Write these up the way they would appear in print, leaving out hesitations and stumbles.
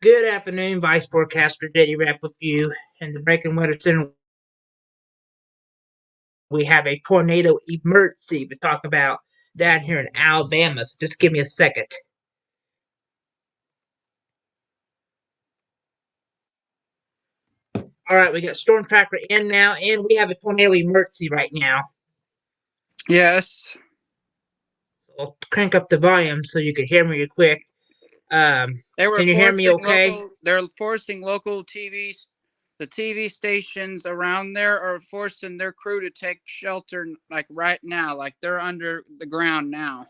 Good afternoon, Vice Forecaster Jetty Rap with you. In the Breaking Weather Center, we have a tornado emergency to talk about down here in Alabama. So just give me a second. All right, we got Storm Tracker in now, and we have a tornado emergency right now. Yes. I'll crank up the volume so you can hear me real quick. Can you hear me okay? They're forcing local the TV stations around there are forcing their crew to take shelter like right now, like they're under the ground now.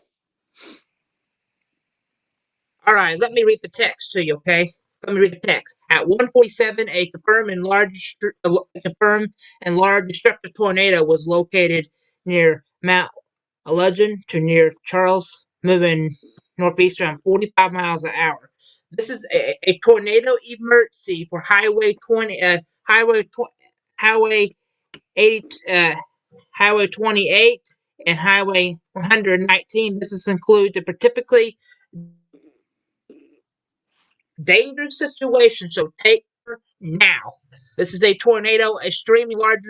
All right, let me read the text to you, okay? Let me read the text. At 1:47, a confirmed and large destructive tornado was located near Mount Allegan to near Charles, moving northeast around 45 miles an hour. This is a tornado emergency for Highway 80, Highway 28, and Highway 119. This is include the particularly dangerous situation, so take her now. This is a tornado, extremely large,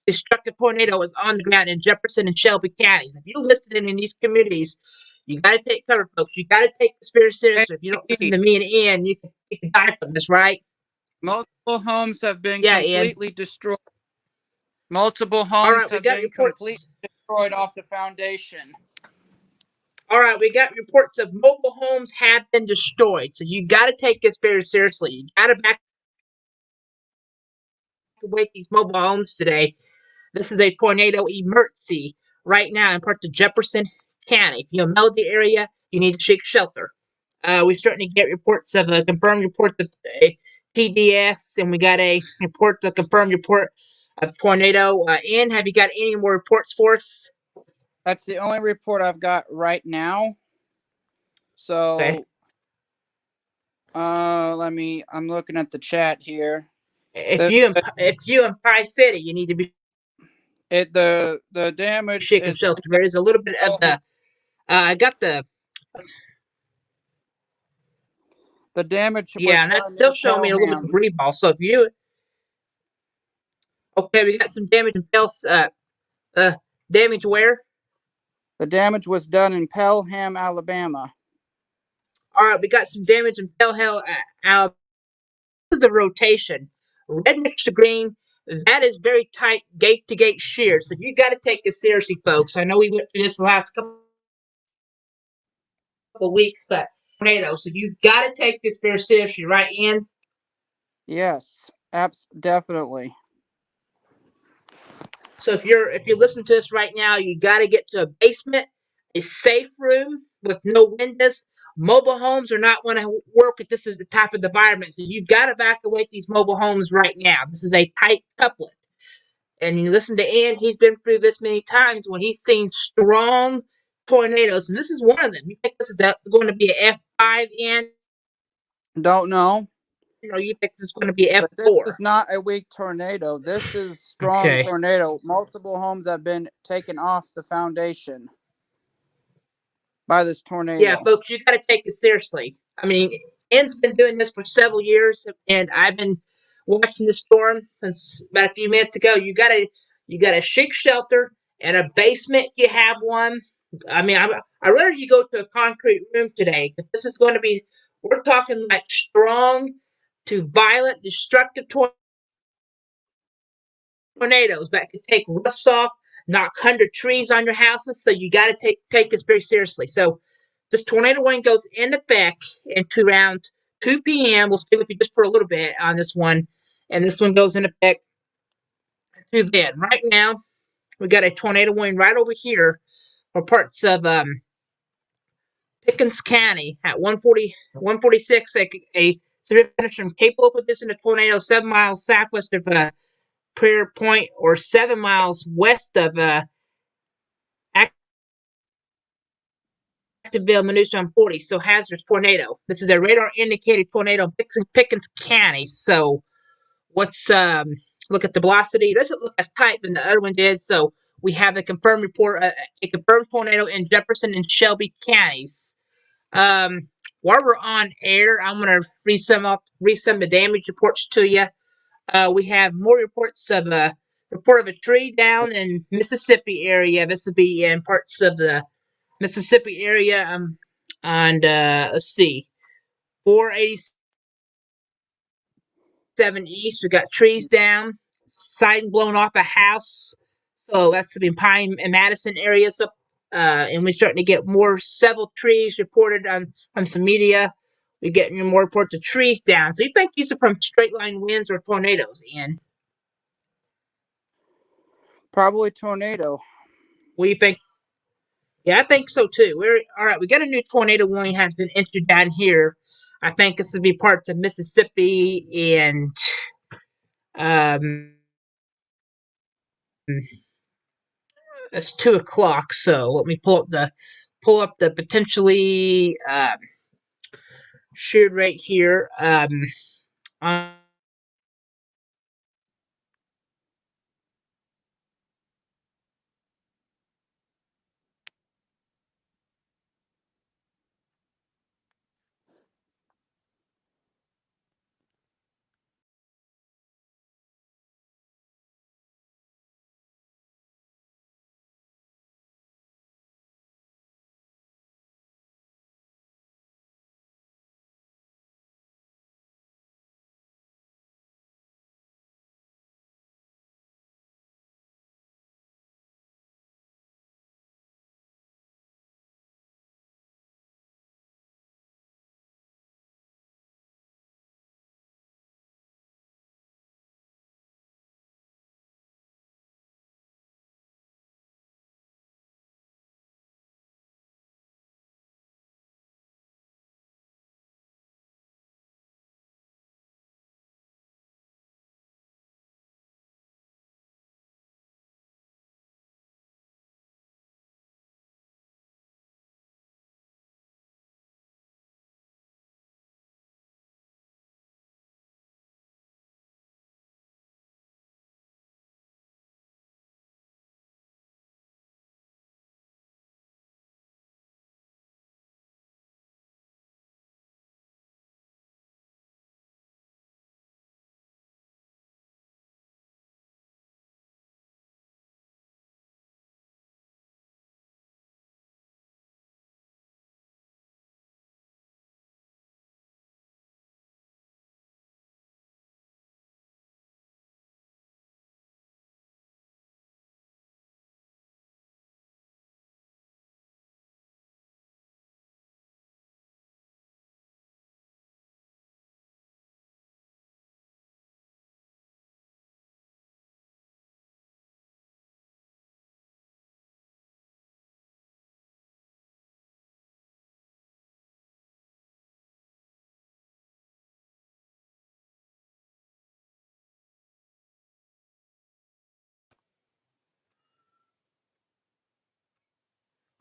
destructive tornado is on the ground in Jefferson and Shelby counties. If you're listening in these communities, you got to take cover, folks. You got to take this very seriously. If you don't listen to me and Ian, you can die from this, right? Multiple homes have been Ian. destroyed. Multiple homes have been completely destroyed off the foundation. All right, we got reports of mobile homes have been destroyed. So you got to take this very seriously. You got to evacuate these mobile homes today. This is a tornado emergency right now in parts of Jefferson County. If you know the area, you need to seek shelter. We're starting to get reports of a confirmed report of a TDS, and we got a confirmed report of tornado. Ian, have you got any more reports for us? That's the only report I've got right now. So, okay. I'm looking at the chat here. If you in Pie City, you need to be the damage shaking shelter. There is a little bit of the I got the damage. Yeah, and that's still showing me a little bit of debris ball. So if you we got some damage in damage where? The damage was done in Pelham, Alabama. All right, we got some damage in Pelham, Alabama. This is the rotation. Red next to green. That is very tight gate-to-gate shear. So you got to take this seriously, folks. I know we went through this the last couple of weeks, but tornado. So you got to take this very seriously, right, Ian? Yes, definitely. So if you're listening to us right now, you got to get to a basement, a safe room with no windows. Mobile homes are not going to work if this is the type of environment. So you got to evacuate these mobile homes right now. This is a tight couplet. And you listen to Ian, he's been through this many times when he's seen strong tornadoes, and this is one of them. You think this is going to be an F5, Ian? Don't know. Or you think this is going to be F4? This is not a weak tornado. This is strong tornado. Multiple homes have been taken off the foundation by this tornado. Yeah, folks, you got to take this seriously. I mean, Ian's been doing this for several years, and I've been watching the storm since about a few minutes ago. You got to seek shelter in a basement. You have one. I mean, I'd rather you go to a concrete room today. This is going to be, we're talking like strong to violent, destructive tornadoes that could take roofs off, knock 100 trees on your houses. So you got to take this very seriously. So this tornado warning goes into effect into around 2 p.m. We'll stay with you just for a little bit on this one. And this one goes into effect to then. Right now, we got a tornado warning right over here for parts of Pickens County at 146. A severe penetrating capable of this in a tornado 7 miles southwest of Prairie Point or 7 miles west of Activille, Minutia 40. So hazardous tornado. This is a radar indicated tornado in Pickens County. So let's look at the velocity. It doesn't look as tight than the other one did. So we have a confirmed report, a confirmed tornado in Jefferson and Shelby counties. while we're on air, I'm going to read some the damage reports to you. We have more reports of a report of a tree down in Mississippi area. This would be in parts of the Mississippi area. And let's see, 487 east. We got trees down, siding blown off a house. So that's in Pine and Madison areas up. And we're starting to get several trees reported on from some media. We're getting more reports of trees down. So you think these are from straight line winds or tornadoes, Ian? Probably tornado. What do you think? Yeah, I think so too. We're all right. We got a new tornado warning has been issued down here. I think this would be parts of Mississippi and um, it's 2 o'clock. So let me pull up the potentially shared right here. On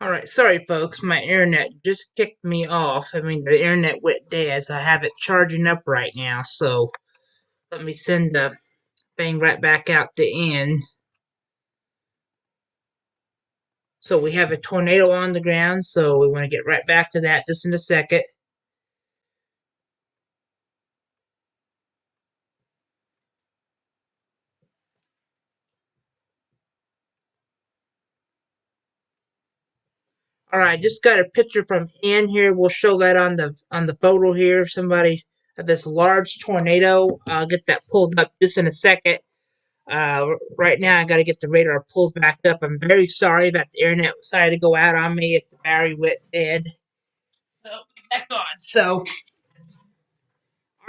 all right, sorry folks, my internet just kicked me off. I mean, the internet went dead as I have it charging up right now. So let me send the thing right back out to end. So we have a tornado on the ground, so we want to get right back to that just in a second. All right, I just got a picture from Ian here. We'll show that on the photo here. Somebody of this large tornado. I'll get that pulled up just in a second. Right now, I got to get the radar pulled back up. I'm very sorry that the internet decided to go out on me. It's the battery went dead. So back on. So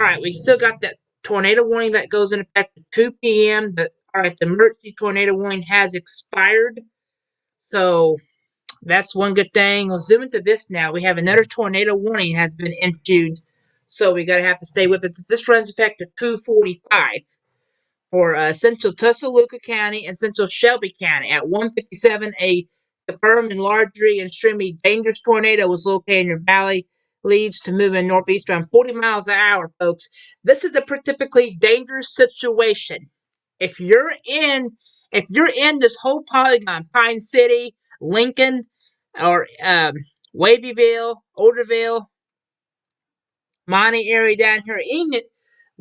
all right, we still got that tornado warning that goes in effect at 2 p.m. All right, the emergency tornado warning has expired. So that's one good thing. We'll zoom into this now. We have another tornado warning has been issued, so we gotta have to stay with it. This runs effect at 2:45 for central Tuscaloosa County and central Shelby County. At 1:57, a confirmed and largely and extremely dangerous tornado was located in your valley. Leads to moving northeast around 40 miles an hour, folks. This is a typically dangerous situation. If you're in, if you're in this whole polygon, Pine City, Lincoln, or Wavyville, Olderville, Monty area down here, Enid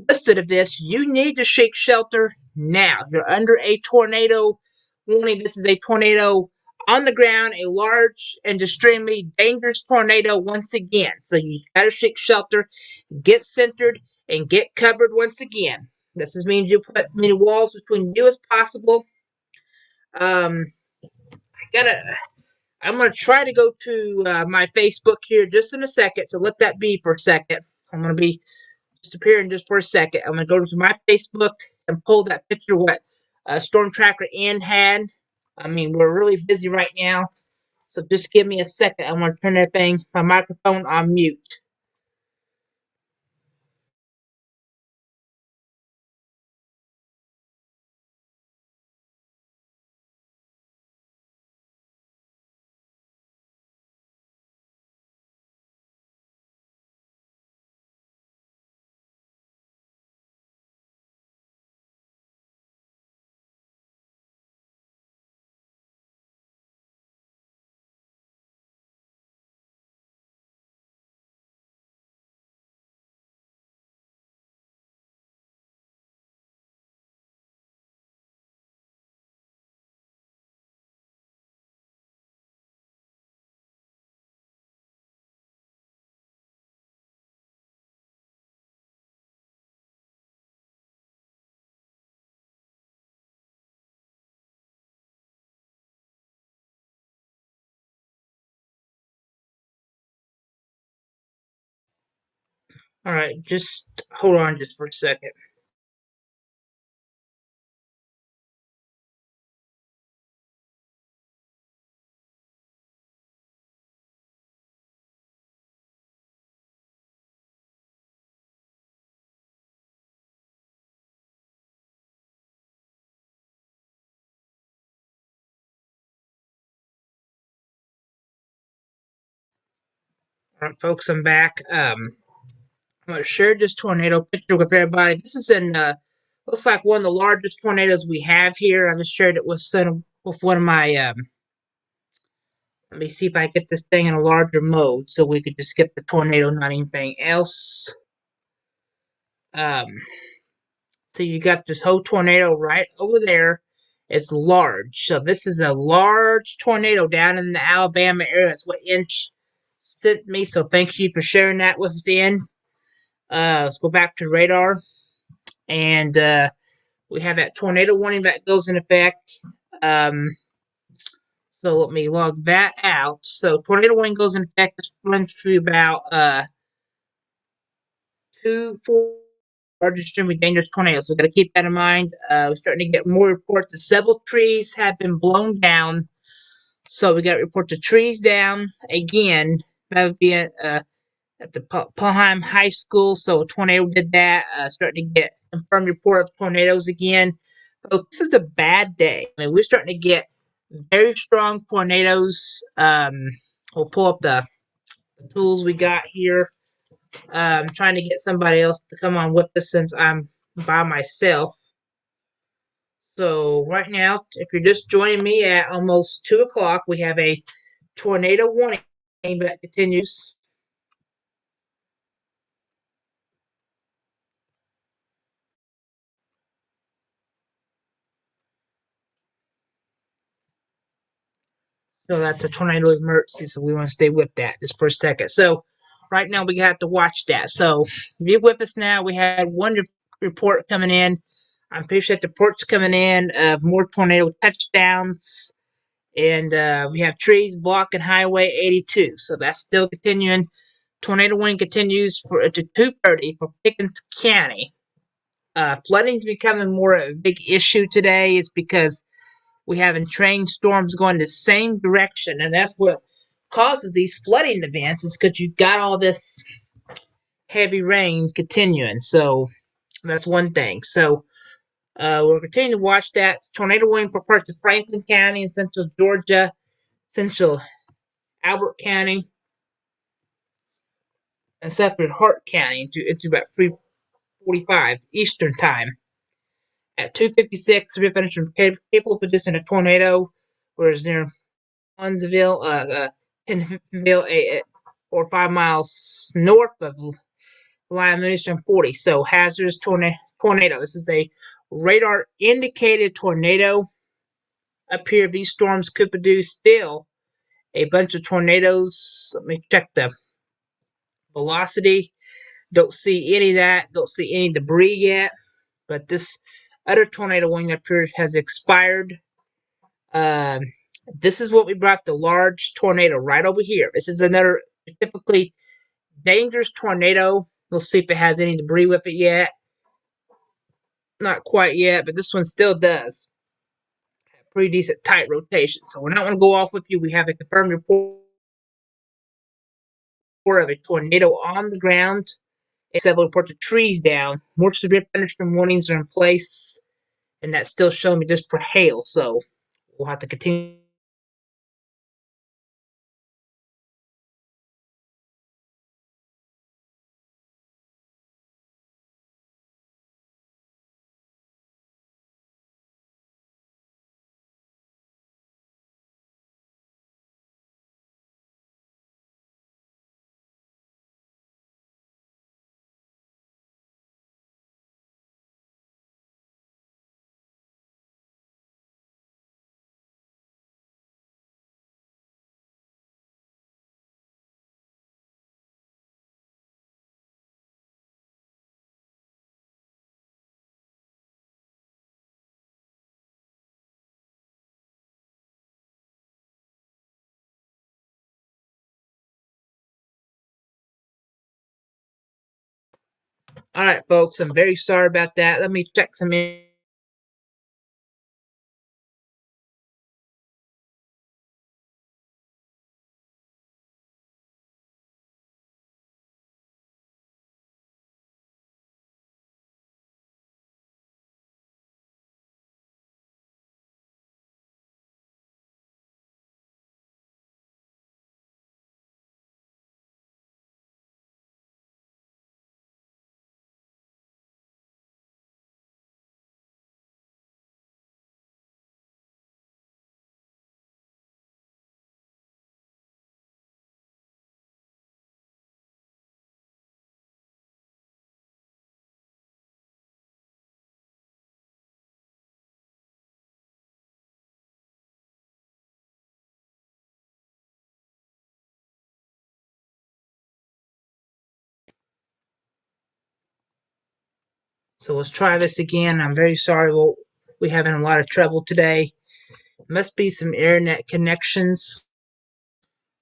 listed of this, you need to seek shelter now. You're under a tornado warning. This is a tornado on the ground, a large and extremely dangerous tornado once again. So you gotta seek shelter, get centered, and get covered once again. This means you put as many walls between you as possible. I gotta. I'm gonna try to go to my Facebook here just in a second. So let that be for a second. I'm gonna be disappearing just for a second. I'm gonna go to my Facebook and pull that picture what Storm Tracker N had. I mean, we're really busy right now, so just give me a second. I'm gonna turn that thing, my microphone on mute. All right, just hold on just for a second. All right, folks, I'm back. I'm gonna share this tornado picture with everybody. This is in looks like one of the largest tornadoes we have here. I just shared it with one of my let me see if I get this thing in a larger mode so we could just skip the tornado, not anything else. Um, so you got this whole tornado right over there. It's large. So this is a large tornado down in the Alabama area. That's what Inch sent me. So thank you for sharing that with us, in. Let's go back to radar. And we have that tornado warning that goes in effect. Um, so let me log that out. So tornado warning goes in effect. This runs through about 4 large extremely dangerous tornadoes. So we've got to keep that in mind. We're starting to get more reports that several trees have been blown down. So we got to report the trees down again. That would be at the Pelham High School. So a tornado did that. Starting to get confirmed report of tornadoes again. So this is a bad day. I mean, we're starting to get very strong tornadoes. We'll pull up the tools we got here. I'm trying to get somebody else to come on with us since I'm by myself. So right now, if you're just joining me at almost 2 o'clock, we have a tornado warning that continues. So that's a tornado emergency, so we want to stay with that just for a second. So right now we have to watch that. So be with us now. We had one report coming in. I'm pretty sure the report's coming in of more tornado touchdowns. And we have trees blocking Highway 82. So that's still continuing. Tornado warning continues for to 2:30 for Pickens County. Flooding's becoming more of a big issue today. Is because we having train storms going the same direction, and that's what causes these flooding events. Is because you got all this heavy rain continuing. So that's one thing. So we're continuing to watch that tornado warning for parts of Franklin County and Central Georgia, Central Albert County, and separate Hart County into about 3:45 Eastern Time. At 2:56, we finished from capable of producing a tornado, whereas near Huntsville, Pennsylvania, or 5 miles north of Line 40. So hazardous tornado. This is a radar indicated tornado. Up here, these storms could produce still a bunch of tornadoes. Let me check the velocity. Don't see any of that. Don't see any debris yet. But this other tornado warning up here has expired. This is what we brought the large tornado right over here. This is another typically dangerous tornado. We'll see if it has any debris with it yet. Not quite yet, but this one still does. Pretty decent tight rotation. So we're not going to go off with you. We have a confirmed report of a tornado on the ground. Several reports of trees down. More severe thunderstorm warnings are in place. And that's still showing me just for hail. So we'll have to continue. All right, folks. I'm very sorry about that. Let me check some in. So let's try this again. I'm very sorry. We're having a lot of trouble today. Must be some internet connections.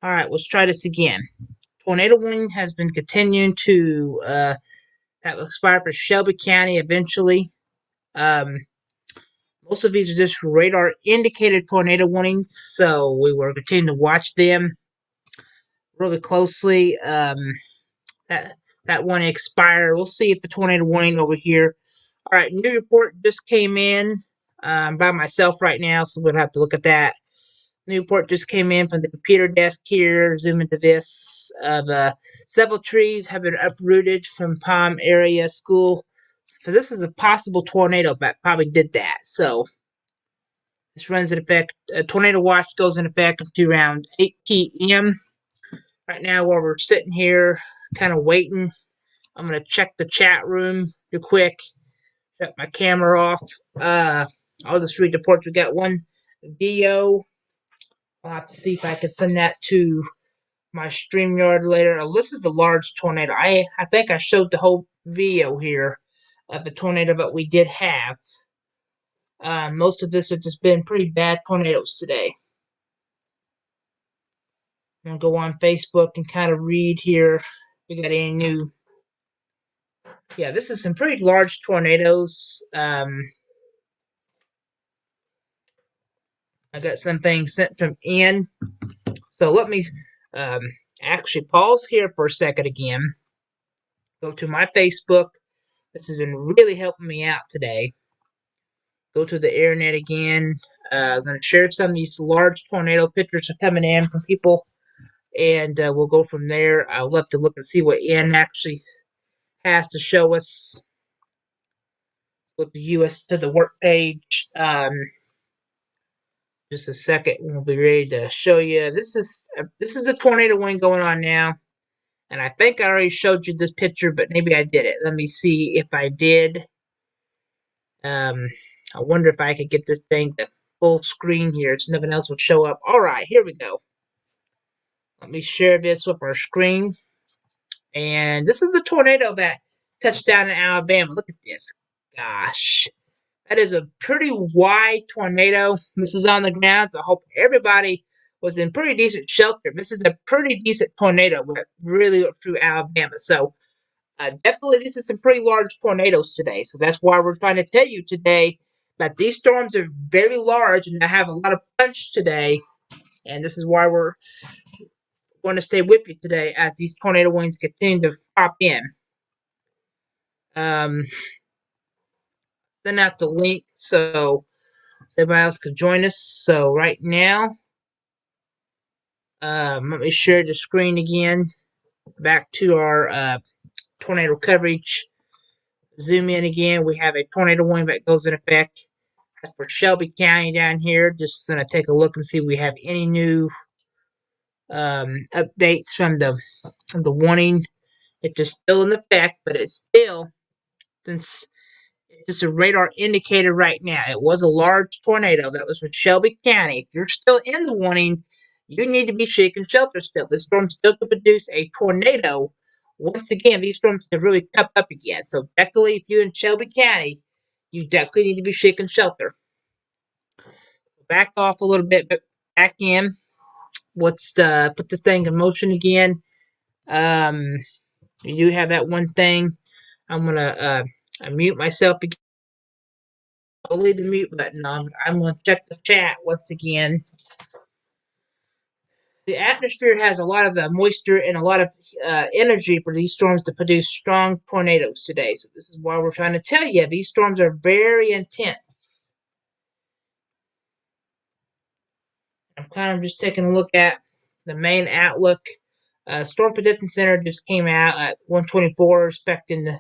All right, let's try this again. Tornado warning has been continuing to that will expire for Shelby County eventually. Most of these are just radar indicated tornado warnings, so we will continue to watch them really closely. That one expire. We'll see if the tornado warning over here. All right, new report just came in by myself right now, so we'll have to look at that. New report just came in from the computer desk here. Zoom into this. Several trees have been uprooted from Palm Area School. So this is a possible tornado, but probably did that. So this runs in effect. Tornado watch goes in effect up to around 8 p.m. Right now, while we're sitting here, kind of waiting, I'm gonna check the chat room real quick. Shut my camera off. I'll just read the reports. We got one video. I'll have to see if I can send that to my StreamYard later. Oh, this is a large tornado. I think I showed the whole video here of the tornado that we did have. Most of this have just been pretty bad tornadoes today. I'm going to go on Facebook and kind of read here if we got any new. Yeah, this is some pretty large tornadoes. I got something sent from Ian. So let me actually pause here for a second again. Go to my Facebook. This has been really helping me out today. Go to the internet again. I was going to share some of these large tornado pictures are coming in from people, and we'll go from there. I'll love to look and see what Ian actually has to show us. Look the US to the work page. Just a second, we'll be ready to show you. This is a tornado wind going on now. And I think I already showed you this picture, but maybe I did it. Let me see if I did. I wonder if I could get this thing to full screen here so nothing else would show up. All right, here we go. Let me share this with our screen. And this is the tornado that touched down in Alabama. Look at this. Gosh. That is a pretty wide tornado. This is on the ground, so I hope everybody was in pretty decent shelter. This is a pretty decent tornado that really went through Alabama. So definitely this is some pretty large tornadoes today. So that's why we're trying to tell you today that these storms are very large and they have a lot of punch today. And this is why we're going to stay with you today as these tornado winds continue to pop in. Send out the link so everybody else can join us. So right now, let me share the screen again. Back to our tornado coverage. Zoom in again. We have a tornado warning that goes in effect. That's for Shelby County down here. Just gonna take a look and see if we have any new updates from the warning. It's just still in effect, but it's still, since it's just a radar indicator right now. It was a large tornado that was from Shelby County. If you're still in the warning, you need to be shaking shelter still. This storm still could produce a tornado. Once again, these storms have really cupped up again. So definitely, if you're in Shelby County, you definitely need to be shaking shelter. Back off a little bit, but back in. Let's put this thing in motion again. You do have that one thing. I'm gonna unmute myself again. I'll leave the mute button on. I'm gonna check the chat once again. The atmosphere has a lot of moisture and a lot of energy for these storms to produce strong tornadoes today. So this is why we're trying to tell you these storms are very intense. I'm kind of just taking a look at the main outlook. Storm Prediction Center just came out at 1:24, expecting the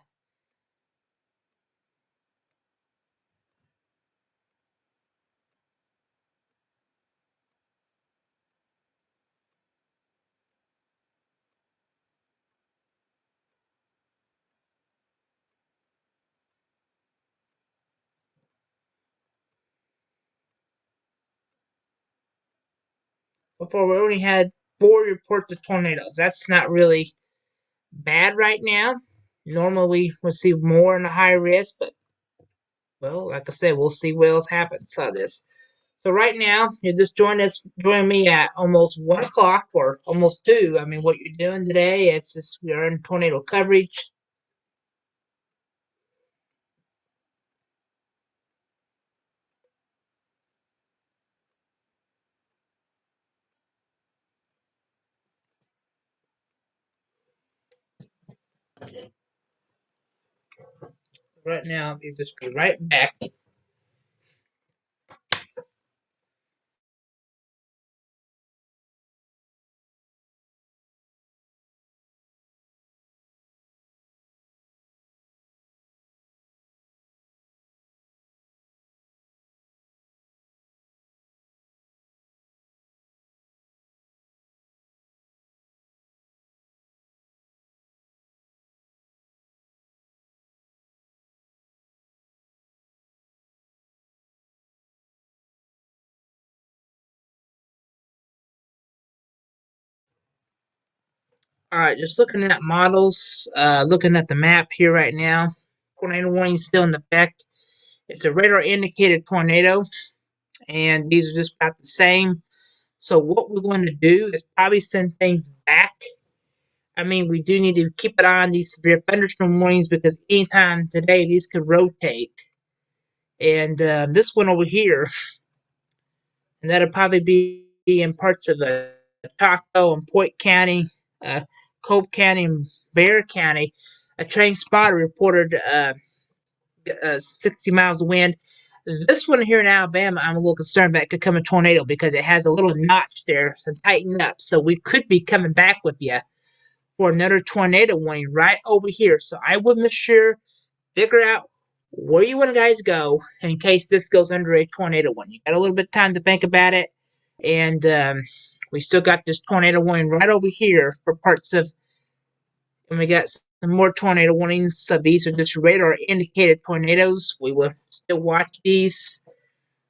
before we only had 4 reports of tornadoes. That's not really bad right now. Normally we'll see more in the high risk, but well, like I said, we'll see what else happens on this. So right now, you just join me at almost 1 o'clock or almost 2. I mean, what you're doing today, it's just we're in tornado coverage. Right now, you just be right back. All right, just looking at models, looking at the map here right now. Tornado warning still in effect. It's a radar indicated tornado, and these are just about the same. So what we're going to do is probably send things back. I mean, we do need to keep an eye on these severe thunderstorm warnings because anytime today these could rotate. And this one over here, and that'll probably be in parts of Taco and Point County, Cobb County, and Bexar County. A train spotter reported 60 miles of wind. This one here in Alabama, I'm a little concerned that it could come a tornado because it has a little notch there, so tighten up. So we could be coming back with you for another tornado warning right over here. So I would make sure, figure out where you want to guys go in case this goes under a tornado warning. You got a little bit of time to think about it. And we still got this tornado warning right over here for parts of And we got some more tornado warnings. So these are just radar indicated tornadoes. We will still watch these.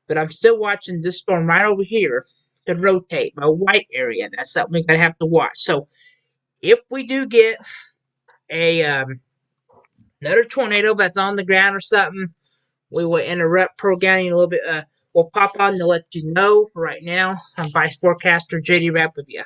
But I'm still watching this storm right over here. Could rotate my white area. That's something we're gonna have to watch. So if we do get a another tornado that's on the ground or something, we will interrupt programming a little bit. We'll pop on to let you know. Right now, I'm Vice Forecaster JD Rapp with you.